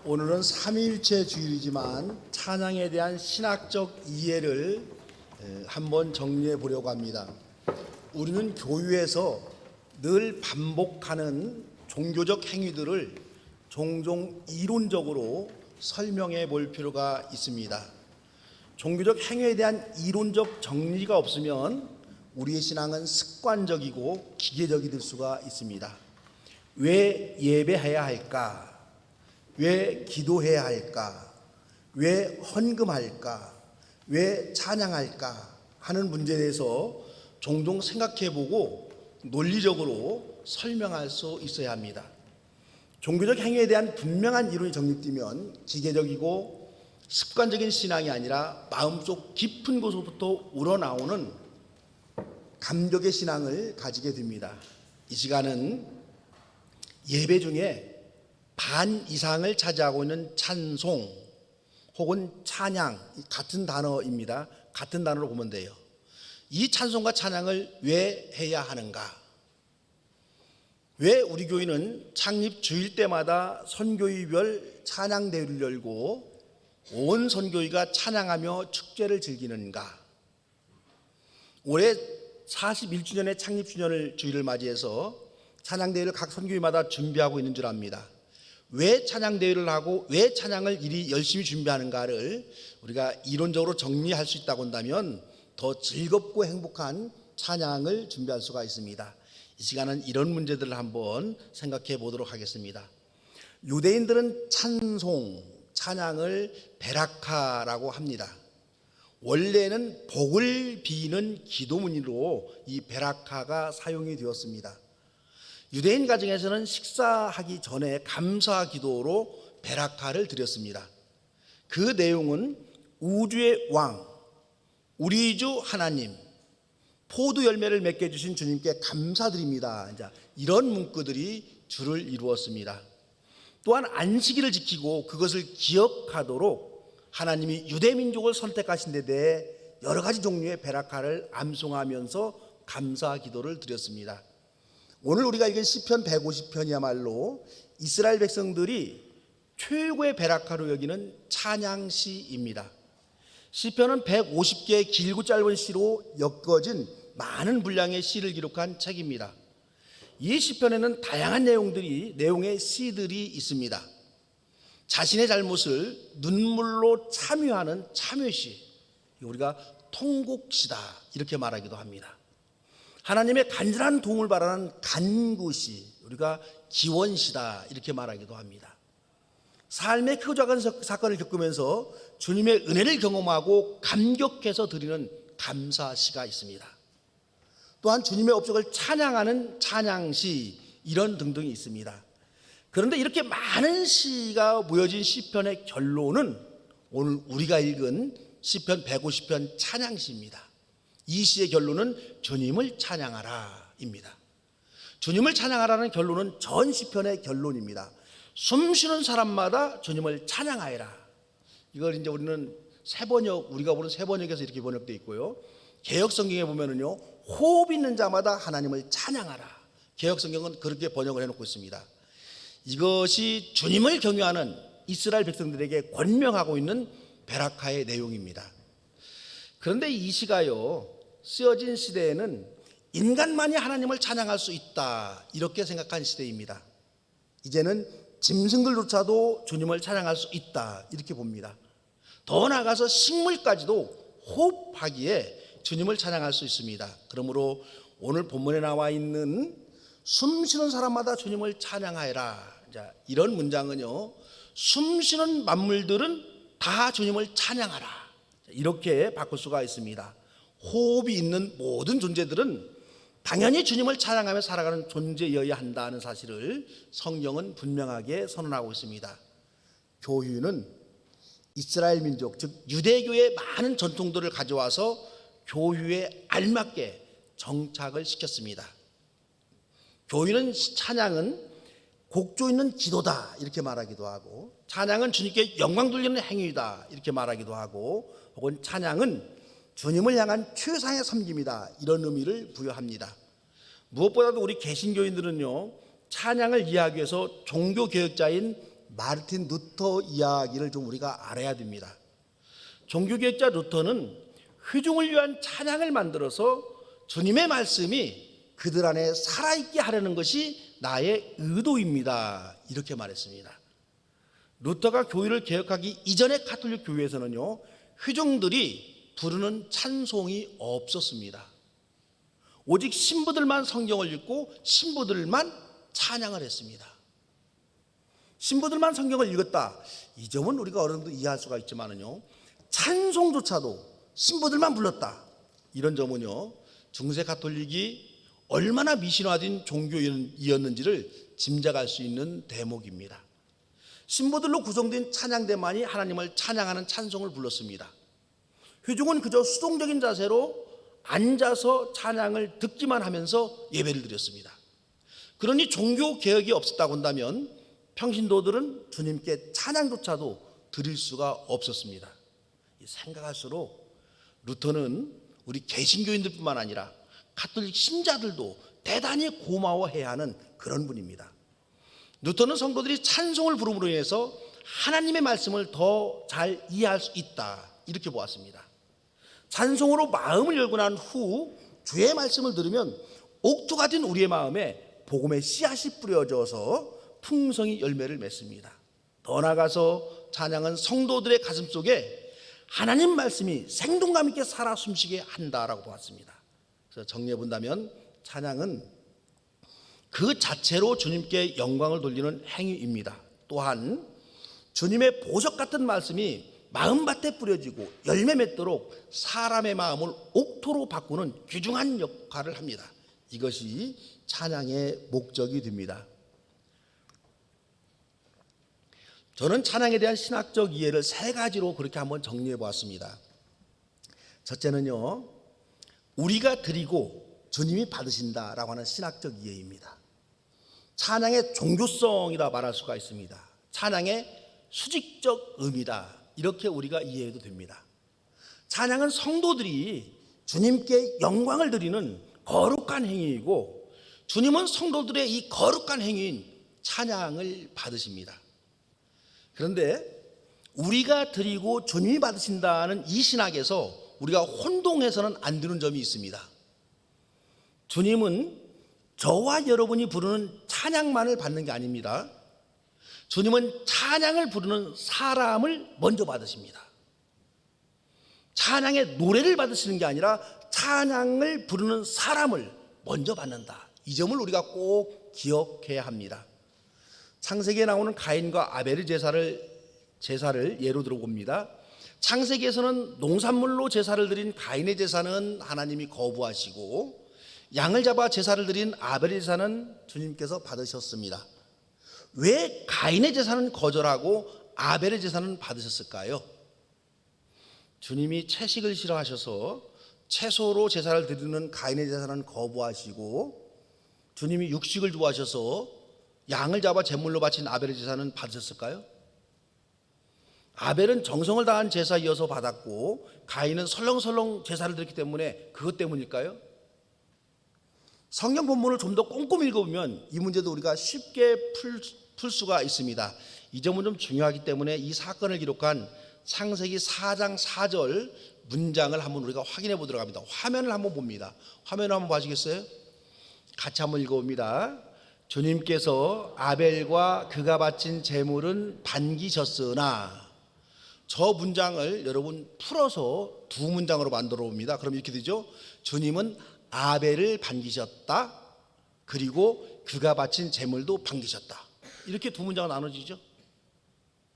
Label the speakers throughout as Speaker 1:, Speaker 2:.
Speaker 1: 오늘은 삼위일체 주일이지만 찬양에 대한 신학적 이해를 한번 정리해 보려고 합니다. 우리는 교회에서 늘 반복하는 종교적 행위들을 종종 이론적으로 설명해 볼 필요가 있습니다. 종교적 행위에 대한 이론적 정리가 없으면 우리의 신앙은 습관적이고 기계적이 될 수가 있습니다. 왜 예배해야 할까? 왜 기도해야 할까? 왜 헌금할까? 왜 찬양할까? 하는 문제에 대해서 종종 생각해보고 논리적으로 설명할 수 있어야 합니다. 종교적 행위에 대한 분명한 이론이 정립되면 기계적이고 습관적인 신앙이 아니라 마음속 깊은 곳으로부터 우러나오는 감격의 신앙을 가지게 됩니다. 이 시간은 예배 중에 반 이상을 차지하고 있는 찬송 혹은 찬양, 같은 단어입니다. 같은 단어로 보면 돼요. 이 찬송과 찬양을 왜 해야 하는가? 왜 우리 교회는 창립 주일 때마다 선교위별 찬양대회를 열고 온 선교위가 찬양하며 축제를 즐기는가? 올해 41주년의 창립주년을 주일을 맞이해서 찬양대회를 각 선교위마다 준비하고 있는 줄 압니다. 왜 찬양대회를 하고 왜 찬양을 이리 열심히 준비하는가를 우리가 이론적으로 정리할 수 있다고 한다면 더 즐겁고 행복한 찬양을 준비할 수가 있습니다. 이 시간은 이런 문제들을 한번 생각해 보도록 하겠습니다. 유대인들은 찬송, 찬양을 베라카라고 합니다. 원래는 복을 비는 기도문으로 이 베라카가 사용이 되었습니다. 유대인 가정에서는 식사하기 전에 감사 기도로 베라카를 드렸습니다. 그 내용은 우주의 왕, 우리 주 하나님, 포도 열매를 맺게 해주신 주님께 감사드립니다. 이런 문구들이 주를 이루었습니다. 또한 안식일을 지키고 그것을 기억하도록 하나님이 유대민족을 선택하신 데 대해 여러 가지 종류의 베라카를 암송하면서 감사 기도를 드렸습니다. 오늘 우리가 읽은 시편 150편이야말로 이스라엘 백성들이 최고의 베라카로 여기는 찬양시입니다. 시편은 150개의 길고 짧은 시로 엮어진 많은 분량의 시를 기록한 책입니다. 이 시편에는 다양한 내용의 시들이 있습니다. 자신의 잘못을 눈물로 참유하는 참유시, 우리가 통곡시다 이렇게 말하기도 합니다. 하나님의 간절한 도움을 바라는 간구시, 우리가 기원시다 이렇게 말하기도 합니다. 삶의 크고 작은 사건을 겪으면서 주님의 은혜를 경험하고 감격해서 드리는 감사시가 있습니다. 또한 주님의 업적을 찬양하는 찬양시, 이런 등등이 있습니다. 그런데 이렇게 많은 시가 모여진 시편의 결론은 오늘 우리가 읽은 시편 150편 찬양시입니다. 이 시의 결론은 주님을 찬양하라 입니다. 주님을 찬양하라는 결론은 전 시편의 결론입니다. 숨쉬는 사람마다 주님을 찬양하여라. 이걸 이제 우리는 우리가 보는 세번역에서 이렇게 번역되어 있고요. 개역성경에 보면은요, 호흡 있는 자마다 하나님을 찬양하라. 개역성경은 그렇게 번역을 해놓고 있습니다. 이것이 주님을 경유하는 이스라엘 백성들에게 권명하고 있는 베라카의 내용입니다. 그런데 이 시가요, 쓰여진 시대에는 인간만이 하나님을 찬양할 수 있다 이렇게 생각한 시대입니다. 이제는 짐승들조차도 주님을 찬양할 수 있다 이렇게 봅니다. 더 나아가서 식물까지도 호흡하기에 주님을 찬양할 수 있습니다. 그러므로 오늘 본문에 나와 있는 숨쉬는 사람마다 주님을 찬양하여라, 이런 문장은요, 숨쉬는 만물들은 다 주님을 찬양하라 이렇게 바꿀 수가 있습니다. 호흡이 있는 모든 존재들은 당연히 주님을 찬양하며 살아가는 존재여야 한다는 사실을 성경은 분명하게 선언하고 있습니다. 교회는 이스라엘 민족, 즉 유대교의 많은 전통들을 가져와서 교회에 알맞게 정착을 시켰습니다. 교회는 찬양은 곡조 있는 기도다 이렇게 말하기도 하고, 찬양은 주님께 영광 돌리는 행위다 이렇게 말하기도 하고, 혹은 찬양은 주님을 향한 최상의 섬김이다 이런 의미를 부여합니다. 무엇보다도 우리 개신교인들은요, 찬양을 이해하기 위해서 종교개혁자인 마르틴 루터 이야기를 좀 우리가 알아야 됩니다. 종교개혁자 루터는 회중을 위한 찬양을 만들어서 주님의 말씀이 그들 안에 살아있게 하려는 것이 나의 의도입니다. 이렇게 말했습니다. 루터가 교회를 개혁하기 이전의 가톨릭 교회에서는요, 회중들이 부르는 찬송이 없었습니다. 오직 신부들만 성경을 읽고 신부들만 찬양을 했습니다. 신부들만 성경을 읽었다. 이 점은 우리가 어느 정도 이해할 수가 있지만은요, 찬송조차도 신부들만 불렀다. 이런 점은요, 중세 가톨릭이 얼마나 미신화된 종교이었는지를 짐작할 수 있는 대목입니다. 신부들로 구성된 찬양대만이 하나님을 찬양하는 찬송을 불렀습니다. 회중은 그저 수동적인 자세로 앉아서 찬양을 듣기만 하면서 예배를 드렸습니다. 그러니 종교 개혁이 없었다고 한다면 평신도들은 주님께 찬양조차도 드릴 수가 없었습니다. 생각할수록 루터는 우리 개신교인들뿐만 아니라 가톨릭 신자들도 대단히 고마워해야 하는 그런 분입니다. 루터는 성도들이 찬송을 부름으로 인해서 하나님의 말씀을 더 잘 이해할 수 있다, 이렇게 보았습니다. 찬송으로 마음을 열고 난 후 주의 말씀을 들으면 옥토가 된 우리의 마음에 복음의 씨앗이 뿌려져서 풍성히 열매를 맺습니다. 더 나아가서 찬양은 성도들의 가슴 속에 하나님 말씀이 생동감 있게 살아 숨쉬게 한다라고 보았습니다. 그래서 정리해 본다면 찬양은 그 자체로 주님께 영광을 돌리는 행위입니다. 또한 주님의 보석 같은 말씀이 마음밭에 뿌려지고 열매 맺도록 사람의 마음을 옥토로 바꾸는 귀중한 역할을 합니다. 이것이 찬양의 목적이 됩니다. 저는 찬양에 대한 신학적 이해를 세 가지로 그렇게 한번 정리해 보았습니다. 첫째는요, 우리가 드리고 주님이 받으신다라고 하는 신학적 이해입니다. 찬양의 종교성이라 말할 수가 있습니다. 찬양의 수직적 의미다, 이렇게 우리가 이해해도 됩니다. 찬양은 성도들이 주님께 영광을 드리는 거룩한 행위이고, 주님은 성도들의 이 거룩한 행위인 찬양을 받으십니다. 그런데 우리가 드리고 주님이 받으신다는 이 신학에서 우리가 혼동해서는 안 되는 점이 있습니다. 주님은 저와 여러분이 부르는 찬양만을 받는 게 아닙니다. 주님은 찬양을 부르는 사람을 먼저 받으십니다. 찬양의 노래를 받으시는 게 아니라 찬양을 부르는 사람을 먼저 받는다. 이 점을 우리가 꼭 기억해야 합니다. 창세기에 나오는 가인과 아벨의 제사를 예로 들어봅니다. 창세기에서는 농산물로 제사를 드린 가인의 제사는 하나님이 거부하시고, 양을 잡아 제사를 드린 아벨의 제사는 주님께서 받으셨습니다. 왜 가인의 제사는 거절하고 아벨의 제사는 받으셨을까요? 주님이 채식을 싫어하셔서 채소로 제사를 드리는 가인의 제사는 거부하시고, 주님이 육식을 좋아하셔서 양을 잡아 제물로 바친 아벨의 제사는 받으셨을까요? 아벨은 정성을 다한 제사이어서 받았고, 가인은 설렁설렁 제사를 드렸기 때문에 그것 때문일까요? 성경 본문을 좀 더 꼼꼼히 읽어보면 이 문제도 우리가 쉽게 풀 수가 있습니다. 이 점은 좀 중요하기 때문에 이 사건을 기록한 창세기 4장 4절 문장을 한번 우리가 확인해 보도록 합니다. 화면을 한번 봅니다. 화면을 한번 봐주시겠어요? 같이 한번 읽어봅니다. 주님께서 아벨과 그가 바친 제물은 반기셨으나, 저 문장을 여러분 풀어서 두 문장으로 만들어 봅니다. 그럼 이렇게 되죠. 주님은 아벨을 반기셨다, 그리고 그가 바친 제물도 반기셨다. 이렇게 두 문장으로 나눠지죠.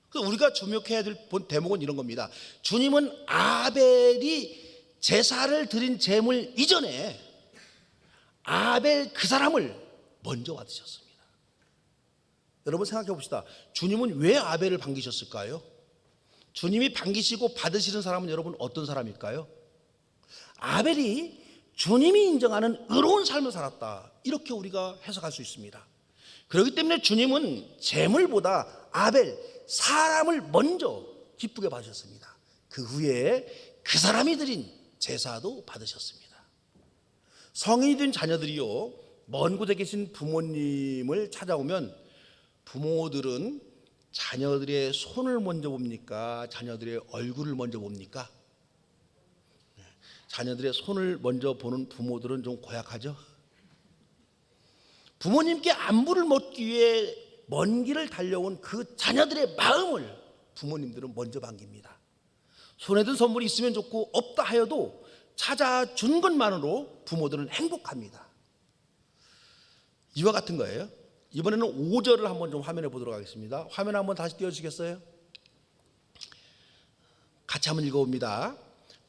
Speaker 1: 그래서 우리가 주목해야 될 대목은 이런 겁니다. 주님은 아벨이 제사를 드린 제물 이전에 아벨 그 사람을 먼저 받으셨습니다. 여러분 생각해 봅시다. 주님은 왜 아벨을 반기셨을까요? 주님이 반기시고 받으시는 사람은 여러분 어떤 사람일까요? 아벨이 주님이 인정하는 의로운 삶을 살았다, 이렇게 우리가 해석할 수 있습니다. 그렇기 때문에 주님은 제물보다 아벨 사람을 먼저 기쁘게 받으셨습니다. 그 후에 그 사람이 드린 제사도 받으셨습니다. 성인이 된 자녀들이요, 먼 곳에 계신 부모님을 찾아오면 부모들은 자녀들의 손을 먼저 봅니까? 자녀들의 얼굴을 먼저 봅니까? 자녀들의 손을 먼저 보는 부모들은 좀 고약하죠. 부모님께 안부를 묻기 위해 먼 길을 달려온 그 자녀들의 마음을 부모님들은 먼저 반깁니다. 손에 든 선물이 있으면 좋고 없다 하여도 찾아준 것만으로 부모들은 행복합니다. 이와 같은 거예요. 이번에는 5절을 한번 좀 화면에 보도록 하겠습니다. 화면 한번 다시 띄워주시겠어요? 같이 한번 읽어봅니다.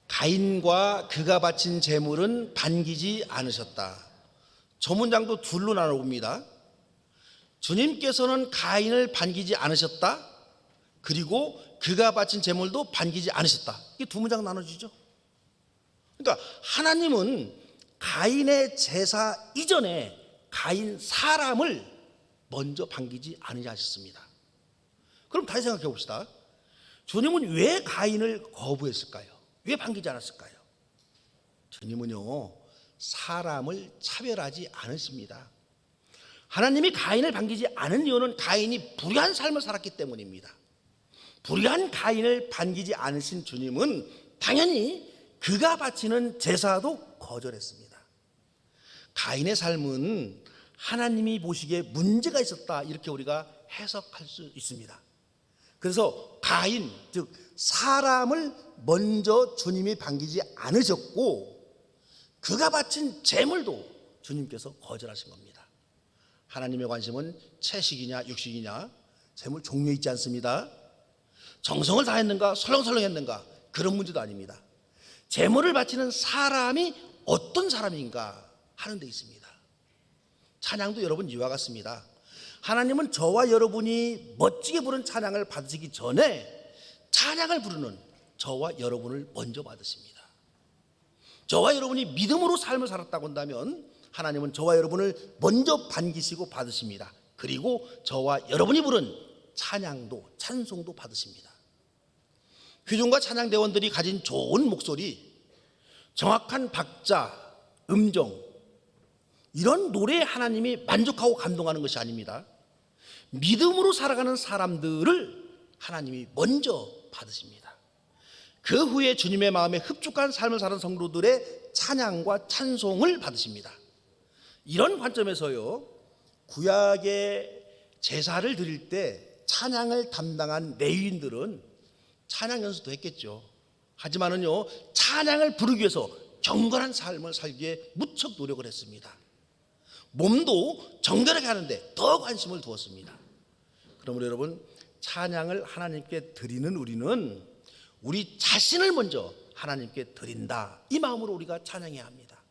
Speaker 1: 가인과 그가 바친 제물은 반기지 않으셨다. 저 문장도 둘로 나눠봅니다. 주님께서는 가인을 반기지 않으셨다. 그리고 그가 바친 제물도 반기지 않으셨다. 이게 두 문장 나눠지죠. 그러니까 하나님은 가인의 제사 이전에 가인 사람을 먼저 반기지 않으셨습니다. 그럼 다시 생각해 봅시다. 주님은 왜 가인을 거부했을까요? 왜 반기지 않았을까요? 주님은요, 사람을 차별하지 않으십니다. 하나님이 가인을 반기지 않은 이유는 가인이 불의한 삶을 살았기 때문입니다. 불의한 가인을 반기지 않으신 주님은 당연히 그가 바치는 제사도 거절했습니다. 가인의 삶은 하나님이 보시기에 문제가 있었다, 이렇게 우리가 해석할 수 있습니다. 그래서 가인, 즉 사람을 먼저 주님이 반기지 않으셨고 그가 바친 제물도 주님께서 거절하신 겁니다. 하나님의 관심은 채식이냐 육식이냐 제물 종류에 있지 않습니다. 정성을 다했는가 설렁설렁했는가 그런 문제도 아닙니다. 제물을 바치는 사람이 어떤 사람인가 하는 데 있습니다. 찬양도 여러분 이와 같습니다. 하나님은 저와 여러분이 멋지게 부른 찬양을 받으시기 전에 찬양을 부르는 저와 여러분을 먼저 받으십니다. 저와 여러분이 믿음으로 삶을 살았다고 한다면 하나님은 저와 여러분을 먼저 반기시고 받으십니다. 그리고 저와 여러분이 부른 찬양도 찬송도 받으십니다. 회중과 찬양대원들이 가진 좋은 목소리, 정확한 박자, 음정, 이런 노래에 하나님이 만족하고 감동하는 것이 아닙니다. 믿음으로 살아가는 사람들을 하나님이 먼저 받으십니다. 그 후에 주님의 마음에 흡족한 삶을 사는 성도들의 찬양과 찬송을 받으십니다. 이런 관점에서요, 구약의 제사를 드릴 때 찬양을 담당한 레위인들은 찬양 연습도 했겠죠. 하지만은요, 찬양을 부르기 위해서 경건한 삶을 살기에 무척 노력을 했습니다. 몸도 정결하게 하는데 더 관심을 두었습니다. 그러므로 여러분, 찬양을 하나님께 드리는 우리는 우리 자신을 먼저 하나님께 드린다, 이 마음으로 우리가 찬양해야 합니다.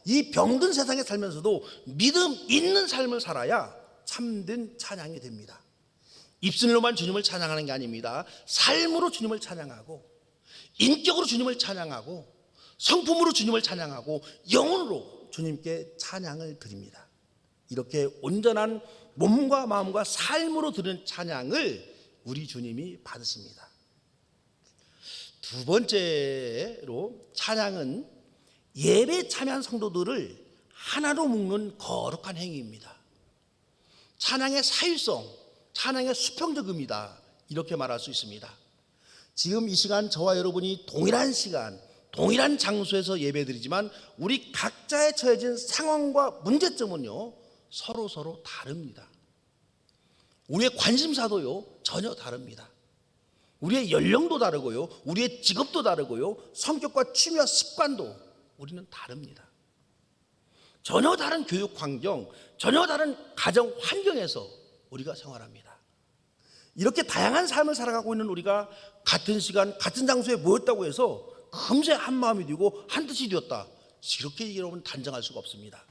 Speaker 1: 이 병든 세상에 살면서도 믿음 있는 삶을 살아야 참된 찬양이 됩니다. 입술로만 주님을 찬양하는 게 아닙니다. 삶으로 주님을 찬양하고, 인격으로 주님을 찬양하고, 성품으로 주님을 찬양하고, 영혼으로 주님께 찬양을 드립니다. 이렇게 온전한 몸과 마음과 삶으로 드리는 찬양을 우리 주님이 받으십니다. 두 번째로, 찬양은 예배에 참여한 성도들을 하나로 묶는 거룩한 행위입니다. 찬양의 사유성, 찬양의 수평적 의미다, 이렇게 말할 수 있습니다. 지금 이 시간 저와 여러분이 동일한 시간, 동일한 장소에서 예배드리지만 우리 각자에 처해진 상황과 문제점은요, 서로 다릅니다. 우리의 관심사도요, 전혀 다릅니다. 우리의 연령도 다르고요, 우리의 직업도 다르고요, 성격과 취미와 습관도 우리는 다릅니다. 전혀 다른 교육 환경, 전혀 다른 가정 환경에서 우리가 생활합니다. 이렇게 다양한 삶을 살아가고 있는 우리가 같은 시간, 같은 장소에 모였다고 해서 금세 한 마음이 되고 한 뜻이 되었다, 이렇게 여러분 단정할 수가 없습니다.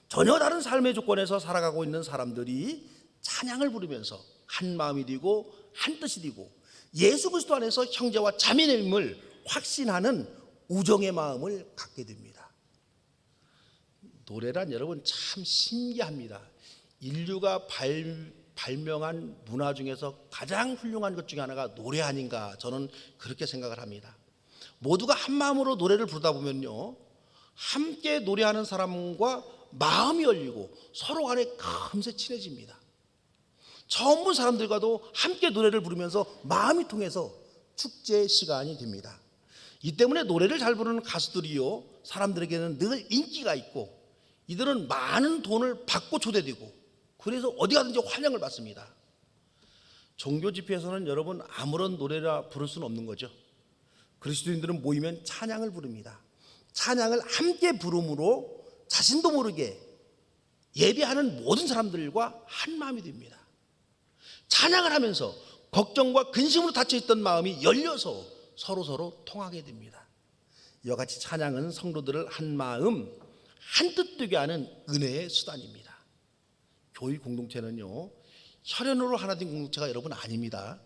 Speaker 1: 전혀 다른 삶의 조건에서 살아가고 있는 사람들이 찬양을 부르면서 한 마음이 되고 한 뜻이 되고 예수 그리스도 안에서 형제와 자매됨을 확신하는 우정의 마음을 갖게 됩니다. 노래란 여러분 참 신기합니다. 인류가 발명한 문화 중에서 가장 훌륭한 것 중에 하나가 노래 아닌가, 저는 그렇게 생각을 합니다. 모두가 한 마음으로 노래를 부르다 보면요, 함께 노래하는 사람과 마음이 열리고 서로 간에 금세 친해집니다. 처음 본 사람들과도 함께 노래를 부르면서 마음이 통해서 축제 시간이 됩니다. 이 때문에 노래를 잘 부르는 가수들이요, 사람들에게는 늘 인기가 있고 이들은 많은 돈을 받고 초대되고 그래서 어디 가든지 환영을 받습니다. 종교 집회에서는 여러분 아무런 노래라 부를 수는 없는 거죠. 그리스도인들은 모이면 찬양을 부릅니다. 찬양을 함께 부름으로 자신도 모르게 예배하는 모든 사람들과 한 마음이 됩니다. 찬양을 하면서 걱정과 근심으로 닫혀있던 마음이 열려서 서로 통하게 됩니다. 이와 같이 찬양은 성도들을 한 마음 한 뜻 되게 하는 은혜의 수단입니다. 교회 공동체는요, 혈연으로 하나 된 공동체가 여러분 아닙니다.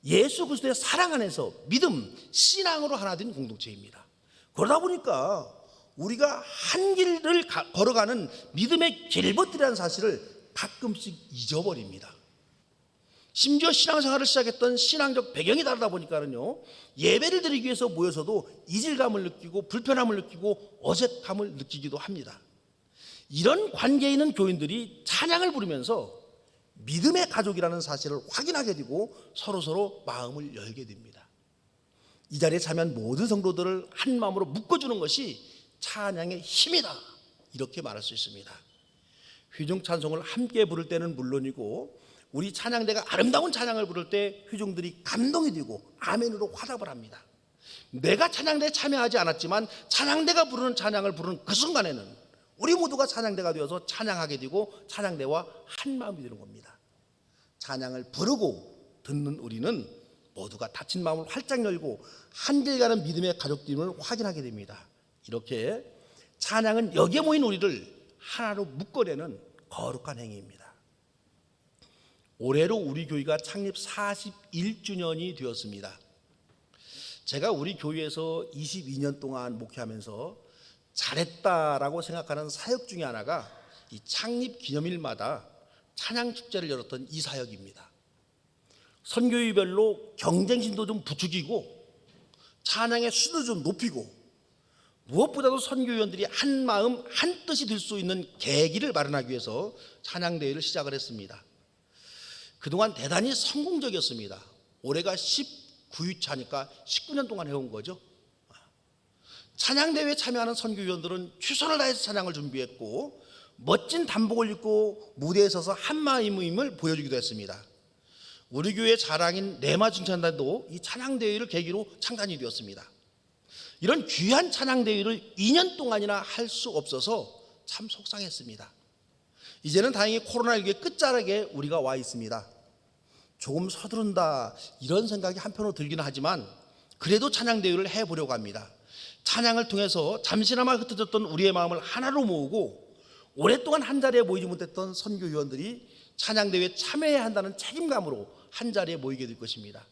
Speaker 1: 예수 그리스도의 사랑 안에서 믿음, 신앙으로 하나 된 공동체입니다. 그러다 보니까 우리가 한 길을 걸어가는 믿음의 길벗들이라는 사실을 가끔씩 잊어버립니다. 심지어 신앙생활을 시작했던 신앙적 배경이 다르다 보니까는요, 예배를 드리기 위해서 모여서도 이질감을 느끼고 불편함을 느끼고 어색함을 느끼기도 합니다. 이런 관계에 있는 교인들이 찬양을 부르면서 믿음의 가족이라는 사실을 확인하게 되고 서로 마음을 열게 됩니다. 이 자리에 참여한 모든 성도들을 한 마음으로 묶어주는 것이 찬양의 힘이다, 이렇게 말할 수 있습니다. 회중 찬송을 함께 부를 때는 물론이고 우리 찬양대가 아름다운 찬양을 부를 때 회중들이 감동이 되고 아멘으로 화답을 합니다. 내가 찬양대에 참여하지 않았지만 찬양대가 부르는 찬양을 부르는 그 순간에는 우리 모두가 찬양대가 되어서 찬양하게 되고 찬양대와 한 마음이 되는 겁니다. 찬양을 부르고 듣는 우리는 모두가 닫힌 마음을 활짝 열고 한길 가는 믿음의 가족됨을 확인하게 됩니다. 이렇게 찬양은 여기에 모인 우리를 하나로 묶어내는 거룩한 행위입니다. 올해로 우리 교회가 창립 41주년이 되었습니다. 제가 우리 교회에서 22년 동안 목회하면서 잘했다라고 생각하는 사역 중에 하나가 이 창립 기념일마다 찬양 축제를 열었던 이 사역입니다. 선교회별로 경쟁심도 좀 부추기고 찬양의 수도 좀 높이고 무엇보다도 선교위원들이 한 마음 한 뜻이 될 수 있는 계기를 마련하기 위해서 찬양대회를 시작을 했습니다. 그동안 대단히 성공적이었습니다. 올해가 19회차니까 19년 동안 해온 거죠. 찬양대회에 참여하는 선교위원들은 최선을 다해서 찬양을 준비했고 멋진 단복을 입고 무대에 서서 한마음임을 보여주기도 했습니다. 우리 교회 자랑인 레마 중찬단도 이 찬양대회를 계기로 창단이 되었습니다. 이런 귀한 찬양대회를 2년 동안이나 할 수 없어서 참 속상했습니다. 이제는 다행히 코로나19의 끝자락에 우리가 와 있습니다. 조금 서두른다 이런 생각이 한편으로 들기는 하지만 그래도 찬양대회를 해보려고 합니다. 찬양을 통해서 잠시나마 흩어졌던 우리의 마음을 하나로 모으고 오랫동안 한 자리에 모이지 못했던 선교위원들이 찬양대회에 참여해야 한다는 책임감으로 한 자리에 모이게 될 것입니다.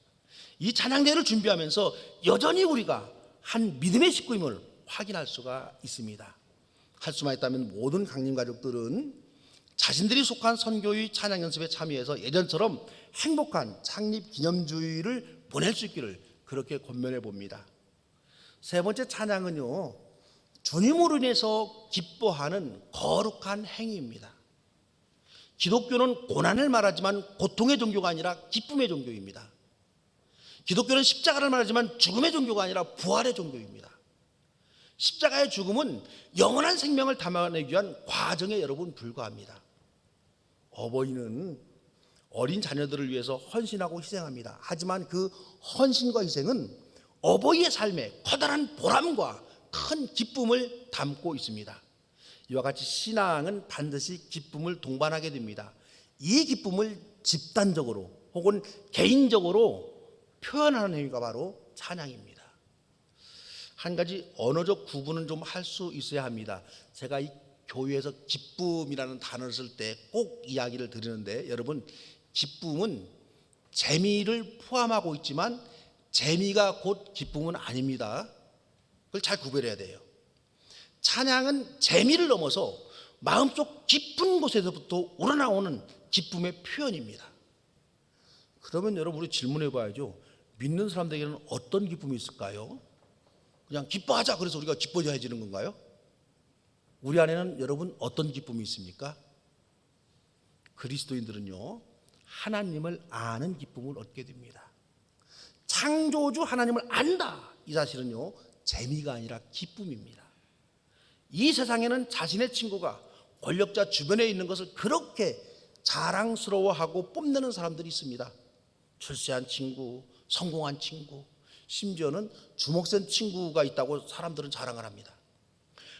Speaker 1: 이 찬양대회를 준비하면서 여전히 우리가 한 믿음의 식구임을 확인할 수가 있습니다. 할 수만 있다면 모든 강림 가족들은 자신들이 속한 선교의 찬양 연습에 참여해서 예전처럼 행복한 창립 기념주의를 보낼 수 있기를 그렇게 권면해 봅니다. 세 번째 찬양은요, 주님으로 인해서 기뻐하는 거룩한 행위입니다. 기독교는 고난을 말하지만 고통의 종교가 아니라 기쁨의 종교입니다. 기독교는 십자가를 말하지만 죽음의 종교가 아니라 부활의 종교입니다. 십자가의 죽음은 영원한 생명을 담아내기 위한 과정에 여러분 불과합니다. 어버이는 어린 자녀들을 위해서 헌신하고 희생합니다. 하지만 그 헌신과 희생은 어버이의 삶에 커다란 보람과 큰 기쁨을 담고 있습니다. 이와 같이 신앙은 반드시 기쁨을 동반하게 됩니다. 이 기쁨을 집단적으로 혹은 개인적으로 표현하는 행위가 바로 찬양입니다. 한 가지 언어적 구분은 좀 할 수 있어야 합니다. 제가 이 교회에서 기쁨이라는 단어를 쓸 때 꼭 이야기를 드리는데, 여러분, 기쁨은 재미를 포함하고 있지만 재미가 곧 기쁨은 아닙니다. 그걸 잘 구별해야 돼요. 찬양은 재미를 넘어서 마음속 깊은 곳에서부터 우러나오는 기쁨의 표현입니다. 그러면 여러분, 우리 질문해 봐야죠. 믿는 사람들에게는 어떤 기쁨이 있을까요? 그냥 기뻐하자 그래서 우리가 기뻐져야지는 건가요? 우리 안에는 여러분 어떤 기쁨이 있습니까? 그리스도인들은요, 하나님을 아는 기쁨을 얻게 됩니다. 창조주 하나님을 안다, 이 사실은요 재미가 아니라 기쁨입니다. 이 세상에는 자신의 친구가 권력자 주변에 있는 것을 그렇게 자랑스러워하고 뽐내는 사람들이 있습니다. 출세한 친구, 성공한 친구, 심지어는 주목센 친구가 있다고 사람들은 자랑을 합니다.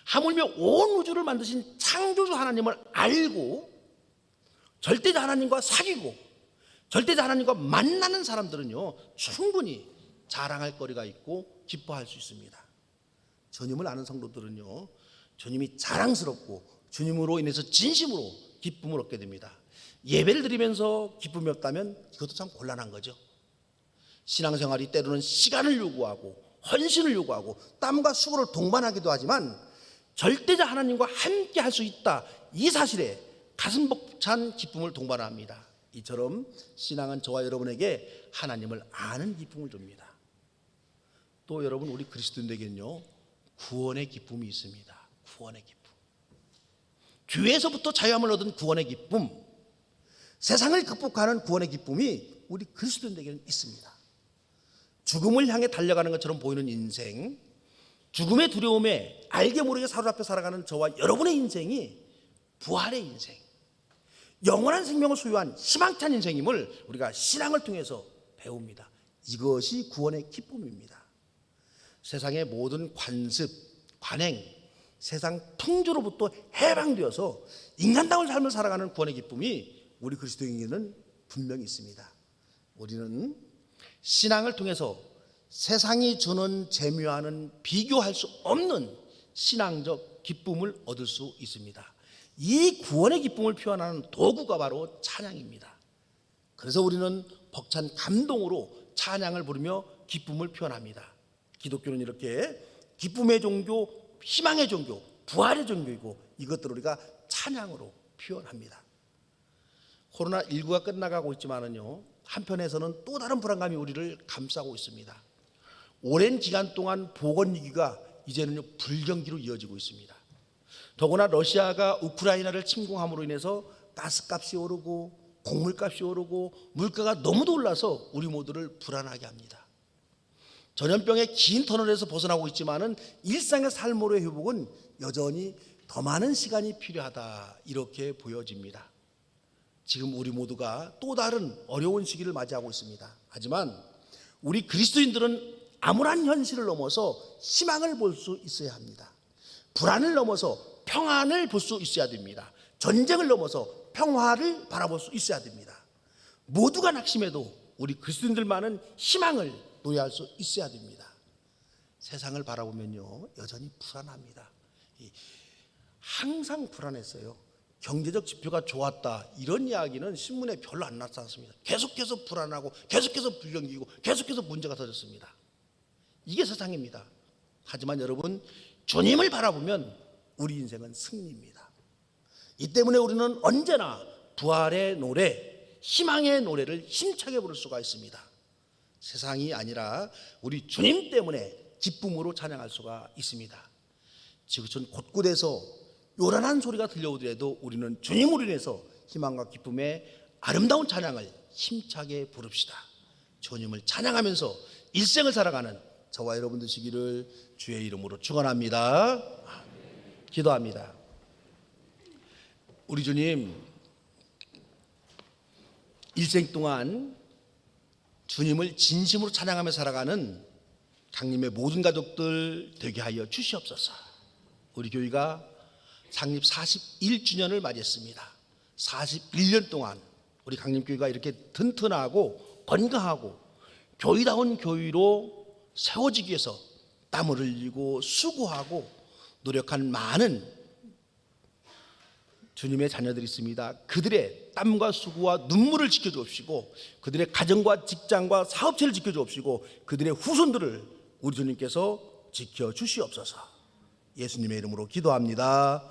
Speaker 1: 하물며 온 우주를 만드신 창조주 하나님을 알고 절대자 하나님과 사귀고 절대자 하나님과 만나는 사람들은요 충분히 자랑할 거리가 있고 기뻐할 수 있습니다. 주님을 아는 성도들은요 주님이 자랑스럽고 주님으로 인해서 진심으로 기쁨을 얻게 됩니다. 예배를 드리면서 기쁨이 없다면 이것도 참 곤란한 거죠. 신앙생활이 때로는 시간을 요구하고 헌신을 요구하고 땀과 수고를 동반하기도 하지만 절대자 하나님과 함께 할 수 있다, 이 사실에 가슴 벅찬 기쁨을 동반합니다. 이처럼 신앙은 저와 여러분에게 하나님을 아는 기쁨을 줍니다. 또 여러분, 우리 그리스도인에게는요 구원의 기쁨이 있습니다. 구원의 기쁨, 죄에서부터 자유함을 얻은 구원의 기쁨, 세상을 극복하는 구원의 기쁨이 우리 그리스도인에게는 있습니다. 죽음을 향해 달려가는 것처럼 보이는 인생, 죽음의 두려움에 알게 모르게 사로잡혀 살아가는 저와 여러분의 인생이 부활의 인생, 영원한 생명을 소유한 희망찬 인생임을 우리가 신앙을 통해서 배웁니다. 이것이 구원의 기쁨입니다. 세상의 모든 관습, 관행, 세상 풍조로부터 해방되어서 인간다운 삶을 살아가는 구원의 기쁨이 우리 그리스도인에게는 분명히 있습니다. 우리는 신앙을 통해서 세상이 주는 재미와는 비교할 수 없는 신앙적 기쁨을 얻을 수 있습니다. 이 구원의 기쁨을 표현하는 도구가 바로 찬양입니다. 그래서 우리는 벅찬 감동으로 찬양을 부르며 기쁨을 표현합니다. 기독교는 이렇게 기쁨의 종교, 희망의 종교, 부활의 종교이고 이것들을 우리가 찬양으로 표현합니다. 코로나19가 끝나가고 있지만은요 한편에서는 또 다른 불안감이 우리를 감싸고 있습니다. 오랜 기간 동안 보건위기가 이제는요 불경기로 이어지고 있습니다. 더구나 러시아가 우크라이나를 침공함으로 인해서 가스값이 오르고 곡물값이 오르고 물가가 너무도 올라서 우리 모두를 불안하게 합니다. 전염병의 긴 터널에서 벗어나고 있지만은 일상의 삶으로의 회복은 여전히 더 많은 시간이 필요하다, 이렇게 보여집니다. 지금 우리 모두가 또 다른 어려운 시기를 맞이하고 있습니다. 하지만 우리 그리스도인들은 암울한 현실을 넘어서 희망을 볼 수 있어야 합니다. 불안을 넘어서 평안을 볼 수 있어야 됩니다. 전쟁을 넘어서 평화를 바라볼 수 있어야 됩니다. 모두가 낙심해도 우리 그리스도인들만은 희망을 노래할 수 있어야 됩니다. 세상을 바라보면요 여전히 불안합니다. 항상 불안했어요. 경제적 지표가 좋았다, 이런 이야기는 신문에 별로 안 나타났습니다. 계속해서 불안하고 계속해서 불경기고 계속해서 문제가 터졌습니다. 이게 세상입니다. 하지만 여러분, 주님을 바라보면 우리 인생은 승리입니다. 이 때문에 우리는 언제나 부활의 노래, 희망의 노래를 힘차게 부를 수가 있습니다. 세상이 아니라 우리 주님 때문에 기쁨으로 찬양할 수가 있습니다. 지구촌 곳곳에서 요란한 소리가 들려오더라도 우리는 주님으로 인해서 희망과 기쁨의 아름다운 찬양을 힘차게 부릅시다. 주님을 찬양하면서 일생을 살아가는 저와 여러분 되시기를 주의 이름으로 축원합니다. 기도합니다. 우리 주님, 일생 동안 주님을 진심으로 찬양하며 살아가는 강림의 모든 가족들 되게 하여 주시옵소서. 우리 교회가 창립 41주년을 맞이했습니다. 41년 동안 우리 강림교회가 이렇게 튼튼하고 건강하고 교회다운 교회로 세워지기 위해서 땀을 흘리고 수고하고 노력한 많은 주님의 자녀들이 있습니다. 그들의 땀과 수고와 눈물을 지켜주옵시고 그들의 가정과 직장과 사업체를 지켜주옵시고 그들의 후손들을 우리 주님께서 지켜주시옵소서. 예수님의 이름으로 기도합니다.